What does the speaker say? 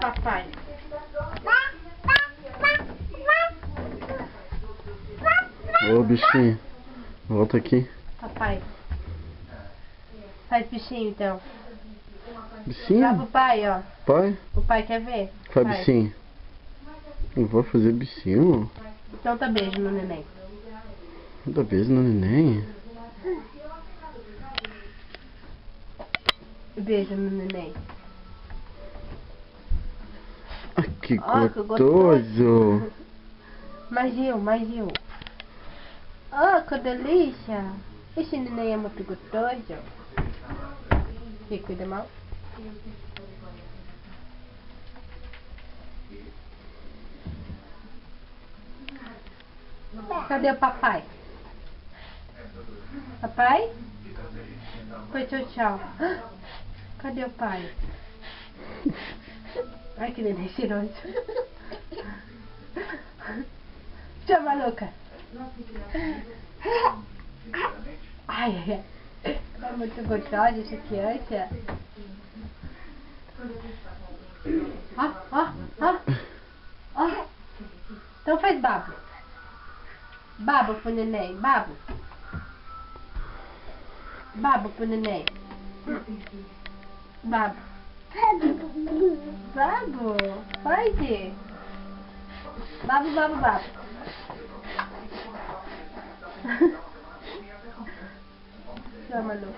Papai. Ô, bichinho. Volta aqui. Papai. Faz bichinho, então. Bichinho? Dá pro pai, ó. Pai? O pai quer ver? Faz bichinho. Eu vou fazer bichinho? Então tá beijo no neném. Dá beijo no neném? Beijo no neném. Ah, que Ó, que gostoso. Mais eu, mais eu. Oh, que delícia. Esse neném é muito gostoso. Que cuida mal. Cadê o papai? Papai? Foi tchau, tchau. Cadê o pai? Ai, que neném cheiroso. Tchau, maluca. Ai, ai, ai. É muito gostosa essa criança. Ó, ó, ó. Ó. Então faz babo. Babo pro neném, babo. Babo pro neném. Babo. Babo. Pode. Babo, babo, babo. Tchau, Malu.